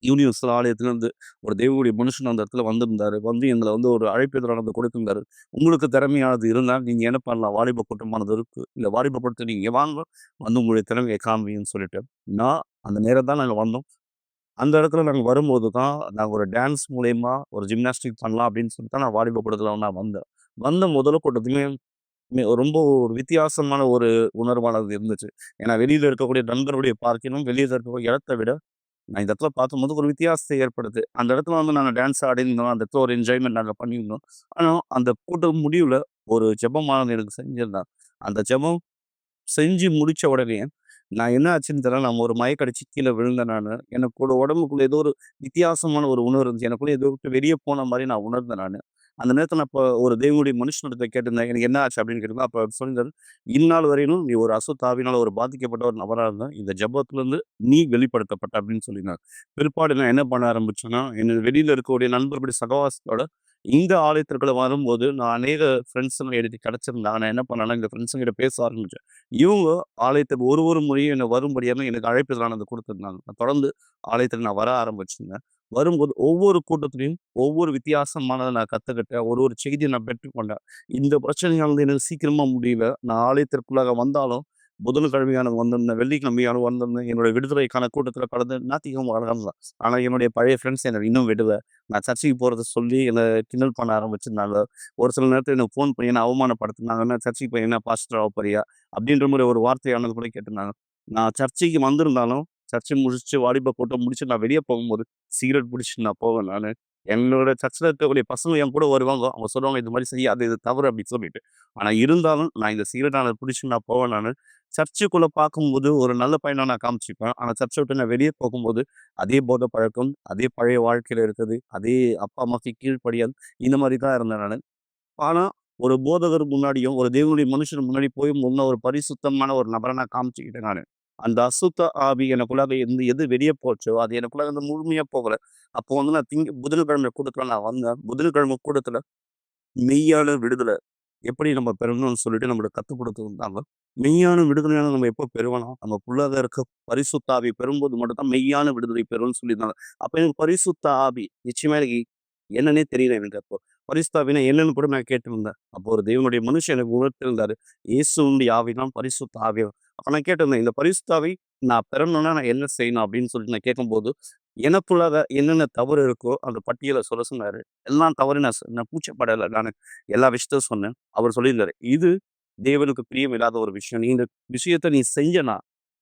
யூனிவர்ஸ் ஆலயத்திலேருந்து ஒரு தேவனுடைய மனுஷன் அந்த இடத்துல வந்திருந்தாரு. எங்களை ஒரு அழைப்பிதழ் கொடுத்திருந்தாரு. உங்களுக்கு திறமையானது இருந்தால் நீங்கள் என்ன பண்ணலாம், வாலிப கூட்டமானது இருக்கு, இல்லை வாலிப கூட்டத்தை நீங்கள் வாங்க, உங்களுடைய திறமையை காமின்னு சொல்லிட்டு நான் அந்த நேரம் தான் நாங்கள் வந்தோம். அந்த இடத்துல நாங்கள் வரும்போது தான் நாங்கள் ஒரு டான்ஸ் மூலயமா ஒரு ஜிம்னாஸ்டிக் பண்ணலாம் அப்படின்னு சொல்லிட்டு தான் நான் வாலிப கூட்டத்தில் நான் வந்தேன். முதல் கூட்டத்துலேயுமே ரொம்ப ஒரு வித்தியாசமான ஒரு உணர்வானது இருந்துச்சு. ஏன்னா வெளியில் இருக்கக்கூடிய நண்பருடைய பார்க்கணும், வெளியில் இருக்கக்கூடிய இடத்தை விட நான் இந்த இடத்துல பார்க்கும்போது ஒரு வித்தியாசத்தை ஏற்படுது. அந்த இடத்துல நாங்கள் டான்ஸ் ஆடிருந்தோம். அந்த இடத்துல ஒரு என்ஜாய்மெண்ட் நாங்கள் பண்ணியிருந்தோம். ஆனால் அந்த கூட்டம் முடிவில் ஒரு ஜெபமானது எனக்கு செஞ்சிருந்தேன். அந்த ஜெபம் செஞ்சு முடித்த உடனே நான் என்ன ஆச்சுன்னு தெரியல, நான் ஒரு மயக்கடிச்சு கீழே விழுந்தேன் நான். எனக்கு உடம்புக்குள்ள ஏதோ ஒரு வித்தியாசமான ஒரு உணர்வு இருந்துச்சு. எனக்குள்ள ஏதோ வெளியே போன மாதிரி நான் உணர்ந்தேன் நான். அந்த நேரத்துல நான் அப்ப ஒரு தேவனுடைய மனுஷனிடத்துல கேட்டிருந்தேன். எனக்கு என்ன ஆச்சு அப்படின்னு கேட்டிருந்தேன். அப்ப சொல்லியிருந்தாரு, "இந்நாள் வரையிலும் நீ ஒரு அசுத்த ஆவியினால ஒரு பாதிக்கப்பட்ட ஒரு நபரா இருந்த. இந்த ஜெபத்திலிருந்து நீ வெளிப்படுத்தப்பட்ட" அப்படின்னு சொல்லியிருந்தாங்க. பிற்பாடு நான் என்ன பண்ண ஆரம்பிச்சேன்னா, என்ன வெளியில இருக்கக்கூடிய நண்பர்களுடைய சகவாசத்தோட இந்த ஆலயத்திற்குள்ள வரும்போது, நான் அநேக ஃப்ரெண்ட்ஸுங்க எனக்கு கிடைச்சிருந்தாங்க. நான் என்ன பண்ணேன்னா, இந்த ஃப்ரெண்ட்ஸுங்கிட்ட பேச ஆரம்பிச்சேன். இவங்க ஆலயத்துக்கு ஒரு முறையும் என்ன வரும்படியான எனக்கு அழைப்பிதழானது குடுத்திருந்தாங்க. நான் தொடர்ந்து ஆலயத்துக்கு நான் வர ஆரம்பிச்சேங்க. வரும்போது ஒவ்வொரு கூட்டத்திலயும் ஒவ்வொரு வித்தியாசமானத நான் கத்துக்கிட்டேன். ஒரு செய்திய நான் பெற்றுக்கொண்டேன். இந்த பிரச்சனையானது எனக்கு சீக்கிரமா முடியல. நான் ஆலயத்திற்குள்ளாக வந்தாலும், புதன்கிழமையானது வந்திருந்தேன், வெள்ளிக்கிழமையானது வந்திருந்தேன். என்னுடைய விடுதலைக்கான கூட்டத்தில கடந்து ஞாயிற்றுக்கிழமை கடந்தேன். ஆனா என்னுடைய பழைய ஃப்ரெண்ட்ஸ் என்ன இன்னும் விடல. நான் சர்ச்சுக்கு போறத சொல்லி என்ன கிண்டல் பண்ண ஆரம்பிச்சிருந்தாங்க. ஒரு சில நேரத்தில எனக்கு ஃபோன் பண்ணி என்ன அவமானப்படுத்துனாங்க. "என்ன சர்ச்சுக்கு போய் என்ன பாஸ்டர் ஆவ போறியா?" அப்படின்ற மாரி ஒரு வார்த்தையானது கூட கேட்டிருந்தாங்க. நான் சர்ச்சுக்கு வந்திருந்தாலும், சர்ச்சை முடிச்சுட்டு வாலிப கூட்டம் முடிச்சுட்டு நான் வெளிய போகும்போது, சிகரெட் புடிச்சுட்டு நான் போவேன் நானு. என்னோட சர்ச்ல இருக்கக்கூடிய பசங்க என் கூட வருவாங்க. அவங்க சொல்லுவாங்க, "இது மாரி செய்யாத, இது தவறு" அப்படின்னு சொல்லிட்டு. ஆனா இருந்தாலும் நான் இந்த சிகரெட்டானத புடிச்சுட்டு நான் போவேன் நானு. சர்ச்சுக்குள்ள பார்க்கும்போது ஒரு நல்ல பையனா நான் காமிச்சுப்பேன். ஆனா சர்ச்ச விட்டு நான் வெளிய போகும்போது, அதே போதை பழக்கம், அதே பழைய வாழ்க்கையில இருக்குது. அதே அப்பா, அம்மாக்கு கீழ்ப்படியாது. இந்த மாரி தான் இருந்தேன் நானு. ஆனா, ஒரு போதகர் முன்னாடியும், ஒரு தேவனுடைய மனுஷன் முன்னாடி போய் முன்ன ஒரு பரிசுத்தமான ஒரு நபர நான் காமிச்சுக்கிட்டேன் நானு. அந்த அசுத்த ஆவி எனக்குள்ளாக இருந்து எது வெளிய போச்சோ, அது எனக்குள்ளாக இருந்து முழுமையா போகல. அப்போ வந்து நான் புதன்கிழமை கூட்டத்துல நான் வந்தேன். புதன்கிழமை கூட்டத்துல மெய்யான விடுதலை எப்படி நம்ம பெறணும்னு சொல்லிட்டு நம்மளுக்கு கத்துக் குடுத்துருந்தாங்க. மெய்யான விடுதலையான நம்ம எப்போ பெறுவோம்னா, நமக்குள்ளாக இருக்க பரிசுத்த ஆவி பெறும்போது மட்டும் தான் மெய்யான விடுதலை பெறும்னு சொல்லியிருந்தாங்க. அப்ப எனக்கு பரிசுத்த ஆவி நிச்சயமா எனக்கு என்னன்னே தெரியல எனக்கு அப்போ. பரிசுத்த ஆவினா என்னன்னு கூட நான் கேட்டிருந்தேன். அப்போ ஒரு தேவனுடைய மனுஷன் எனக்கு உணர்த்திருந்தாரு. இயேசுவுடைய ஆவி தான் பரிசுத்த ஆவி. அப்ப நான் கேட்டிருந்தேன், இந்த பரிசுத்த ஆவி நான் பெறணும்னா நான் என்ன செய்யணும் அப்படின்னு சொல்லிட்டு நான் கேட்கும்போது, எனக்குள்ளாக என்னென்ன தவறு இருக்கோ அந்த பட்டியல சொல்ல சொன்னாரு. எல்லாம் தவறு நான் கூச்சப்படல. நானு எல்லா விஷயத்தையும் சொன்னேன். அவர் சொல்லியிருந்தாரு, "இது தேவனுக்கு பிரியமில்லாத ஒரு விஷயம். நீ இந்த விஷயத்த நீ செஞ்சனா,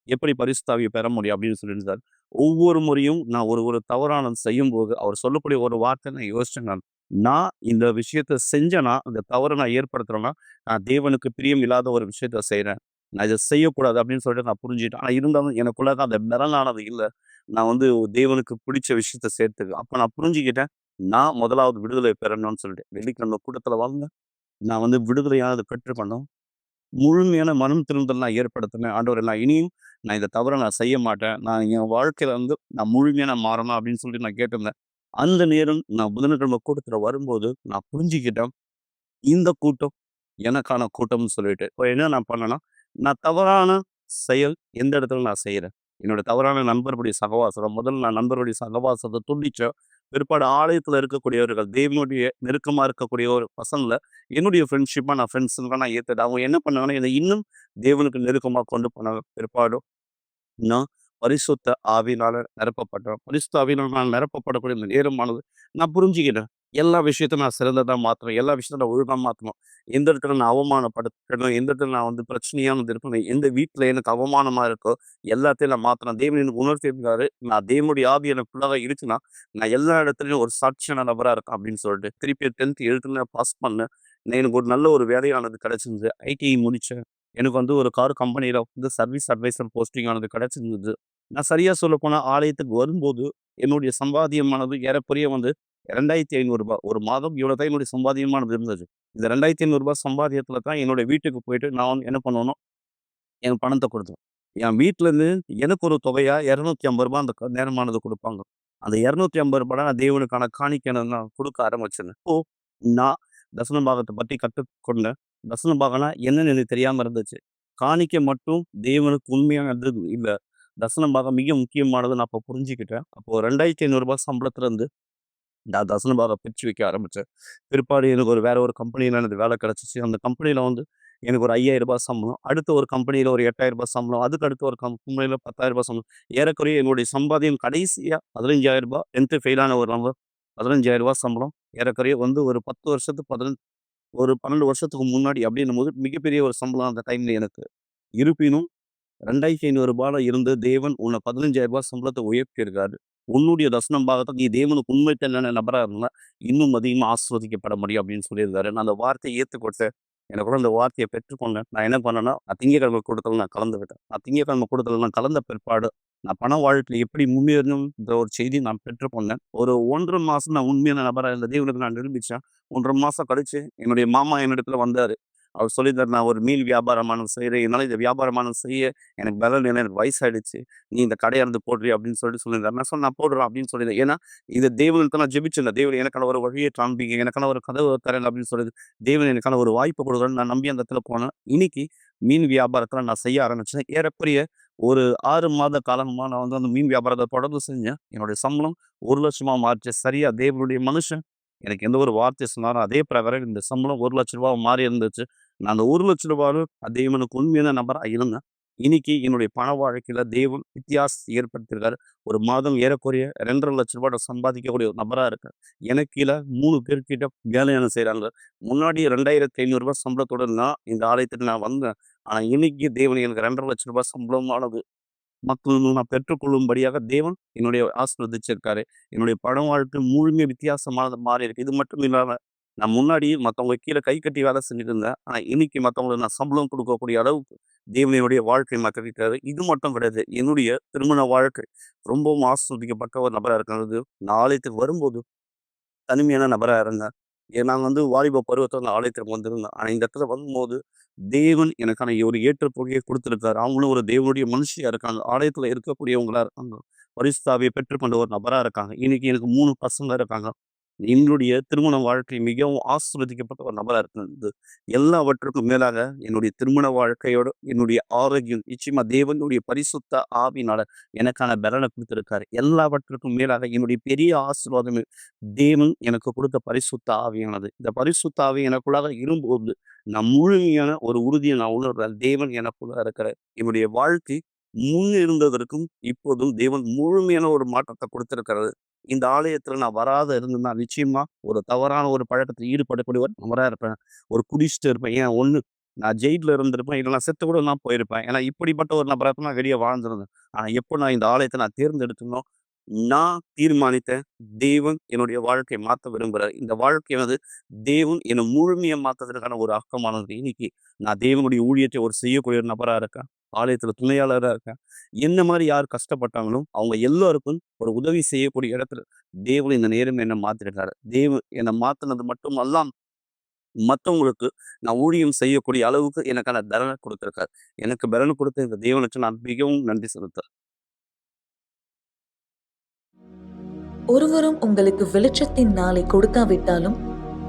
எப்படி பரிசுத்த ஆவிய பெற முடியும்?" அப்படின்னு சொல்லியிருந்தாரு. ஒவ்வொரு முறையும் நான் ஒரு ஒரு தவறானது செய்யும்போது, அவர் சொல்லக்கூடிய ஒரு வார்த்தை நான் யோசிச்சேன் நான். நான் இந்த விஷயத்த செஞ்சேன்னா, இந்த தவற நான் ஏற்படுத்துறேன்னா, நான் தேவனுக்கு பிரியம் இல்லாத ஒரு விஷயத்த செய்றேன். நான் இத செய்யக்கூடாது அப்படின்னு சொல்லிட்டு நான் புரிஞ்சுக்கிட்டேன். ஆனா இருந்தாலும் எனக்குள்ளாக அந்த பெறலானது இல்ல. நான் வந்து தேவனுக்கு பிடிச்ச விஷயத்த செய்றதுக்கு. அப்ப நான் புரிஞ்சுக்கிட்டேன். நான் முதலாவது விடுதலை பெறணும்னு சொல்லிட்டு. வெள்ளிக்கிழமை கூட்டத்துல வாங்க. நான் வந்து விடுதலையானது பெற்றுக்கொண்டோம். முழுமையான மனம் திரும்புதல் நான் ஏற்படுத்தினேன். ஆண்டவரே நான் இனியும் நான் இந்த தவற நான் செய்ய மாட்டேன். நான் என் வாழ்க்கையில வந்து நான் முழுமையா நான் மாறணும் அப்படின்னு சொல்லிட்டு நான் கேட்டிருந்தேன். அந்த நேரம் நான் புதன்கிழமை கூட்டத்துல வரும்போது நான் புரிஞ்சுக்கிட்டேன். இந்த கூட்டம் எனக்கான கூட்டம்னு சொல்லிட்டு. இப்ப என்ன நான் பண்ணேன்னா, நான் தவறான செயல் எந்த இடத்துல நான் செய்றேன். என்னோட தவறான நண்பர்களுடைய சகவாசம். முதல்ல நான் நண்பர்களுடைய சகவாசத்த துண்டிச்சேன். பிற்பாடு ஆலயத்துல இருக்கக்கூடியவர்கள், தேவனுடைய நெருக்கமா இருக்கக்கூடிய ஒரு பசங்கள என்னுடைய ஃப்ரெண்ட்ஷிப்பா நான் ஃப்ரெண்ட்ஸுங்களா நான் ஏத்துட்டேன். அவங்க என்ன பண்ணாங்கன்னா, என்னை இன்னும் தேவனுக்கு நெருக்கமா கொண்டு போனாங்க. பிற்பாடு நான் பரிசுத்த ஆவியினால நிரப்பப்பட்டேன். பரிசுத்த ஆவியினால நான் நிரப்பப்படக்கூடிய இந்த நேரமானது நான் புரிஞ்சுக்கிட்டேன். எல்லா விஷயத்தையும் நான் சிறந்ததா மாத்தணும். எல்லா விஷயத்தையும் நான் ஒழுங்கா மாத்தணும். எந்த இடத்துல நான் அவமானப்படுத்தணும், எந்த இடத்துல நான் வந்து பிரச்சனையானது இருக்கணும், எந்த வீட்ல எனக்கு அவமானமா இருக்கோ, எல்லாத்தையும் நான் மாத்தணும். தேவன் எனக்கு உணர்த்தியிருக்காரு. நான் தேவனுடைய ஆவி எனக்குள்ளாக இருக்குன்னா, நான் எல்லா இடத்துலயும் ஒரு சாட்சியான நபரா இருக்கேன் அப்படின்னு சொல்லிட்டு. திருப்பி 10th எழுத்துல பாஸ் பண்ணேன். எனக்கு ஒரு நல்ல ஒரு வேலையானது கிடைச்சிருந்தது. ஐடிஐ முடிச்சேன். எனக்கு வந்து ஒரு கார் கம்பெனியில வந்து சர்வீஸ் அட்வைசர் போஸ்டிங் ஆனது கிடைச்சிருந்தது. நான் சரியா சொல்லப்போனா ஆலயத்துக்கு வரும்போது, என்னுடைய சம்பாத்தியமானது ஏறக்குறைய வந்து ரூ. 2,500 ஒரு மாதம் இவ்வளோ தான் என்னுடைய சம்பாத்தியமானது இருந்தது. இந்த ரூ. 2,500 சம்பாத்தியத்தில தான் என்னுடைய வீட்டுக்கு போயிட்டு நான் வந்து என்ன பண்ணுவேன்னா, என் பணத்த குடுத்தேன். என் வீட்லருந்து எனக்கு ஒரு தொகையா ரூ. 250 அந்த நேரமானது குடுப்பாங்க. அந்த ரூ. 250 நான் தேவனுக்கான காணிக்கைன்னு நான் குடுக்க ஆரம்பிச்சேங்க. அப்போ நான் தசம பாகத்த பத்தி கத்துக்கொண்டேன். தசம பாகம்னா என்னன்னு எனக்கு தெரியாம இருந்துச்சு. காணிக்கை மட்டும் தேவனுக்கு உண்மையானது இல்ல. தசம பாகம் மிக முக்கியமானது நான் அப்ப புரிஞ்சுக்கிட்டேன். அப்போ ரூ. 2,500 சம்பளத்திலருந்து நான் தசம பாகம் பிரிச்சு வைக்க ஆரம்பிச்சேன். பிற்பாடு எனக்கு வேற ஒரு கம்பெனியில எனக்கு வேலை கிடைச்சுச்சு. அந்த கம்பெனியில வந்து எனக்கு ஒரு ரூ. 5,000 சம்பளம். அடுத்த ஒரு கம்பெனியில ஒரு ரூ. 8,000 சம்பளம். அதுக்கு அடுத்து ஒரு கம்பெனியில ரூ. 10,000 சம்பளம். ஏறக்குறைய என்னுடைய சம்பாத்தியம் கடைசியா ரூ. 15,000 10th ஃபெயில் ஆன ஒரு நபர். ரூ. 15,000 சம்பளம். ஏறக்குறைய வந்து ஒரு 10 வருஷத்துக்கு ஒரு 12 வருஷத்துக்கு முன்னாடி அப்படின்னும்போது மிகப்பெரிய ஒரு சம்பளம் அந்த டைம்ல எனக்கு. இருப்பினும் ரூ. 2,500 இருந்து தேவன் உன்ன ரூ. 15,000 சம்பளத்த உயர்த்தியிருக்காரு. உன்னுடைய தசம பாகத்த நீ தேவனுக்கு உண்மைத்தன்மையான நபரா இருந்தா, இன்னும் அதிகமா ஆசீர்வதிக்கப்பட முடியும் அப்படின்னு சொல்லியிருக்காரு. நான் அந்த வார்த்தைய ஏத்துக்கொண்டேன். எனக்குள்ள அந்த வார்த்தைய பெற்றுக்கொண்டேன். நான் என்ன பண்ணேன்னா, நான் திங்கட்கிழமை கூட்டத்துல நான் கலந்துக்கிட்டேன். நான் திங்கட்கிழமை கூட்டத்துல நான் கலந்த பிற்பாடு, நான் பண வாழ்க்கையில எப்படி முன்னேறணும்ன்ற ஒரு செய்தி நான் பெற்றுக்கொண்டேன். ஒரு 1 1/2 மாசம் நான் உண்மையான நபரா இருந்த தேவனுக்கு நான் நிரூபிச்சேன். 1 1/2 மாசம் கழிச்சு என்னுடைய மாமா என்னிடத்துல வந்தாரு. அவர் சொல்லியிருந்தாரு, "நான் ஒரு மீன் வியாபாரமானம் செய்றேன். என்னால இந்த வியாபாரமானம் செய்ய எனக்கு பலன் இல்ல. எனக்கு வயசாயிடுச்சு. நீ இந்த கடைய இருந்து போடுறியா?" அப்படின்னு சொல்லியிருந்தாரு. நான் சொன்னேன், "நான் போடுறேன்" அப்படின்னு சொல்லியிருந்தேன். ஏன்னா, இது தேவனுக்கு நான் ஜெபிச்சிருந்தேன். "தேவன் எனக்கான ஒரு வழிய காண்பீங்க. எனக்கான ஒரு கதவு திறங்க" அப்படின்னு சொல்லி தேவன் எனக்கான ஒரு வாய்ப்பு கொடுக்குறாருன்னு நான் நம்பி அந்த இடத்துல போனேன். இன்னைக்கு மீன் வியாபாரத்துல நான் செய்ய ஆரம்பிச்சேன். ஏறக்குறைய ஒரு 6 மாத காலமா நான் வந்து அந்த மீன் வியாபாரத்த தொடர்ந்து செஞ்சேன். என்னுடைய சம்பளம் 1,00,000 மாறுச்சு. சரியா தேவனுடைய மனுஷன் எனக்கு எந்த ஒரு வார்த்தை சொன்னாரோ, அதே பிரகாரம் இந்த சம்பளம் ரூ. 1,00,000 மாறி இருந்துச்சு. நான் அந்த ரூ. 1,00,000 தேவனுக்கு உண்மையான நபரா இருந்தேன். இன்னைக்கு என்னுடைய பண வாழ்க்கையில தேவன் வித்தியாசம் ஏற்படுத்தியிருக்காரு. ஒரு மாதம் ஏறக்குறைய ரூ. 2,50,000 நான் சம்பாதிக்கக்கூடிய ஒரு நபரா இருக்கேன். எனக்கு கீழ 3 பேர் கிட்ட வேலை செய்றாங்க. முன்னாடி ரூ. 2,500 சம்பளத்தோட நான் இந்த ஆலயத்துக்கு நான் வந்தேன். ஆனா இன்னைக்கு தேவன் எனக்கு ரூ. 2,50,000 சம்பளமானது மக்களும் நான் பெற்றுக்கொள்ளும்படியாக தேவன் என்னுடைய ஆசீர்வதிச்சிருக்காரு. என்னுடைய பண வாழ்க்கை முழுமையா வித்தியாசமானது மாறி இருக்கு. இது மட்டும் இல்லாம, நான் முன்னாடி மத்தவங்க கீழ கை கட்டி வேலை செஞ்சுட்டு இருந்தேன். ஆனா இன்னைக்கு மத்தவங்களுக்கு நான் சம்பளம் கொடுக்கக்கூடிய அளவுக்கு தேவன் என்னுடைய வாழ்க்கையை மாற்றிருக்காரு. இது மட்டும் கிடையாது. என்னுடைய திருமண வாழ்க்கை ரொம்பவும் ஆஸ்வதிக்கப்பட்ட ஒரு நபரா இருக்கிறது. நான் ஆலயத்துக்கு வரும்போது தனிமையான நபரா இருந்தேன். நான் வந்து வாலிப பருவத்தில அந்த ஆலயத்திற்கு வந்திருந்தேன். ஆனா இந்த இடத்துல வரும்போது, தேவன் எனக்கான ஒரு ஏற்றுக்கொள்கையை குடுத்திருக்காரு. அவங்களும் ஒரு தேவனுடைய மனுஷியா இருக்காங்க. ஆலயத்தில இருக்கக்கூடியவங்களா இருக்காங்க. பரிசுத்த ஆவிய பெற்றுக்கொண்ட ஒரு நபரா இருக்காங்க. இன்னைக்கு எனக்கு 3 பசங்க இருக்காங்க. என்னுடைய திருமண வாழ்க்கை மிகவும் ஆசீர்வதிக்கப்பட்ட ஒரு நபரா இருக்கிறது. எல்லாவற்றுக்கும் மேலாக என்னுடைய திருமண வாழ்க்கையோட என்னுடைய ஆரோக்கியம் நிச்சயமா தேவனுடைய பரிசுத்த ஆவியினால எனக்கான பலன குடுத்திருக்காரு. எல்லாவற்றுக்கும் மேலாக என்னுடைய பெரிய ஆசீர்வாதம் தேவன் எனக்கு கொடுத்த பரிசுத்த ஆவியானது. இந்த பரிசுத்த ஆவி எனக்குள்ளாக இரும்போது, நான் முழுமையான ஒரு உறுதியை நான் உணர்றேன். தேவன் எனக்குள்ள இருக்கிறார். என்னுடைய வாழ்க்கை முன் இருந்ததற்கும் இப்போதும் தேவன் முழுமையான ஒரு மாற்றத்த கொடுத்திருக்கிறாரு. இந்த ஆலயத்துல நான் வராத இருந்தேன்னா, நிச்சயமா ஒரு தவறான ஒரு பழக்கத்துல ஈடுபடக்கூடிய ஒரு நபரா இருப்பேன். ஒரு குடிச்சிட்டு இருப்பேன். ஏன் ஒண்ணு நான் ஜெயில்ல இருந்திருப்பேன். இல்ல நான் செத்து கூட நான் போயிருப்பேன். ஏன்னா இப்படிப்பட்ட ஒரு நபரா தான் நான் வெளிய வாழ்ந்திருந்தேன். ஆனா எப்போ நான் இந்த ஆலயத்த நான் தேர்ந்தெடுத்தேனோ, நான் தீர்மானித்தேன். தேவன் என்னுடைய வாழ்க்கைய மாத்த விரும்புறார். இந்த வாழ்க்கை வந்து தேவன் என்ன முழுமையா மாத்துறதுக்கான ஒரு ஆக்கமானது. இன்னைக்கு நான் தேவனுடைய ஊழியத்தை ஒரு செய்யக்கூடிய ஒரு நபரா இருக்கேன். ஆலயத்துல துணையாளரா இருக்கேன். என்ன மாரி யார் கஷ்டப்பட்டாங்களோ, அவங்க எல்லாருக்கும் ஒரு உதவி செய்யக்கூடிய இடத்துல தேவன் இந்த நேரம் என்ன மாத்திருக்காரு. தேவன் என்ன மாத்துனது மட்டும் அல்லாம, மத்தவங்களுக்கு நான் ஊழியம் செய்யக்கூடிய அளவுக்கு எனக்கான பலன குடுத்திருக்காரு. எனக்கு பலன் குடுத்த இந்த தேவனுக்கு நான் மிகவும் நன்றி செலுத்துறேன். ஒருவரும் உங்களுக்கு வெளிச்சத்தின் நாளை கொடுக்காவிட்டாலும்,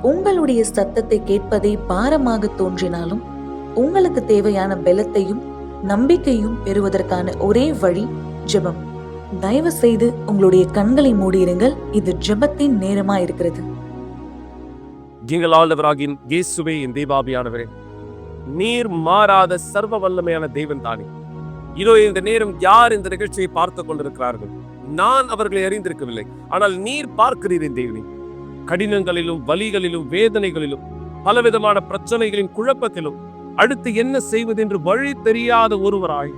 உங்களுடைய சத்தத்தை கேட்பதே பாரமாக தோன்றினாலும், உங்களுக்கு தேவையான பலத்தையும் நம்பிக்கையும் பெறுவதற்கான ஒரே வழி ஜெபம். தயவு செய்து உங்களுடைய கண்களை மூடியிருங்கள். இது ஜெபத்தின் நேரமா இருக்கிறது. எங்கள் ஆண்டவராகிய இயேசுவே, என் தேவாவியானவரே, நீர் மாறாத சர்வ வல்லமையான தேவன் தானே. இதோ இந்த நேரம் யார் இந்த நிகழ்ச்சியை பார்த்து கொண்டிருக்கிறார்கள்? நான் அவர்களை அறிந்திருக்கவில்லை, ஆனால் நீர் பார்க்கிறீர் என் தேவனே. கடினங்களிலும் வலிகளிலும் வேதனைகளிலும் பலவிதமான பிரச்சனைகளின் குழப்பத்திலும் அடுத்து என்ன செய்வது என்று வழி தெரியாத ஒருவராய்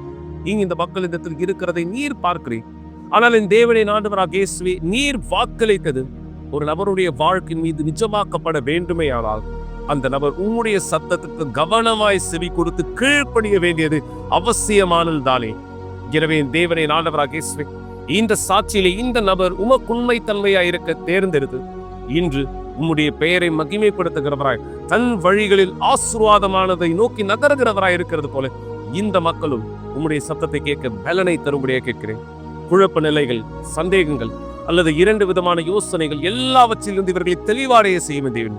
இங்கு இந்த மக்களிடத்தில் இருக்கிறதை நீர் பார்க்கிறீர். ஆனால் என் தேவனே, ஆண்டவராகிய இயேசுவே, நீர் வாக்களித்தது ஒரு நபருடைய வாழ்க்கையின் மீது நிஜமாக்கப்பட வேண்டுமேயானால் அந்த நபர் உம்முடைய சத்தத்துக்கு கவனமாய் செவி கொடுத்து கீழ்ப்படிய வேண்டியது அவசியமானது தானே. எனவே என் தேவனே, ஆண்டவராகிய இயேசுவே, இந்த சாட்சியிலே இந்த நபர் உமக்குண்மை தன்மையாய் இருக்க தேர்ந்தெடுத்து இன்று உம்முடைய பெயரை மகிமைப்படுத்துகிறவராய் தன் வழிகளில் ஆசீர்வாதமானதை நோக்கி நகருகிறவராய் இருக்கிறது போல இந்த மக்களும் உம்முடைய சத்தத்தை கேட்க பலனை தரும்படியாக கேட்கிறேன். குழப்ப நிலைகள், சந்தேகங்கள் அல்லது 2 விதமான யோசனைகள் எல்லாவற்றிலிருந்து இவர்களை தெளிவாடைய செய்யும் தேவன்.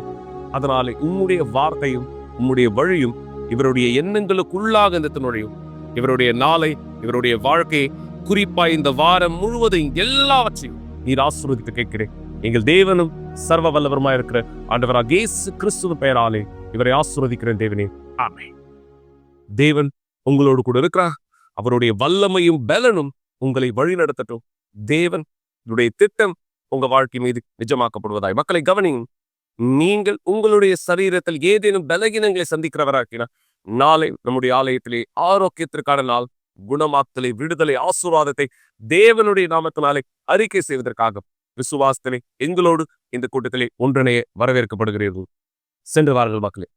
அதனாலே உம்முடைய வார்த்தையும் உம்முடைய வழியும் இவருடைய எண்ணங்களுக்குள்ளாக இந்த நுழையும். இவருடைய நாளை, இவருடைய வாழ்க்கையை, குறிப்பாய் இந்த வாரம் முழுவதும் எல்லாவற்றையும் நீர் ஆசீர்வதிக்க கேட்கிறேன். எங்கள் தேவனும் சர்வ வல்லவருமாய் இருக்கிற ஆண்டவராகிய இயேசு கிறிஸ்துவின் பெயராலே இவரை ஆசீர்வதிக்கிறேன் தேவனே. ஆமென். தேவன் உங்களோடு கூட இருக்கிறார். அவருடைய வல்லமையும் பலனும் உங்களை வழிநடத்தட்டும். தேவன் திட்டம் உங்க வாழ்க்கை மீது நிஜமாக்கப்படுவதாய். மக்களை கவனியும். நீங்கள் உங்களுடைய சரீரத்தில் ஏதேனும் பலகீனங்களை சந்திக்கிறவராக்கினார், நாளை நம்முடைய ஆலயத்திலே ஆரோக்கியத்திற்கான நாள், குணமாக்கலை, விடுதலை, ஆசீர்வாதத்தை தேவனுடைய நாமத்தினாலே அறிக்கை செய்வதற்காக விசுவாசத்திலே எங்களோடு இந்த கூட்டத்திலே ஒன்றிணைய வரவேற்கப்படுகிறீர்கள். சென்று வாருங்கள் மக்களே.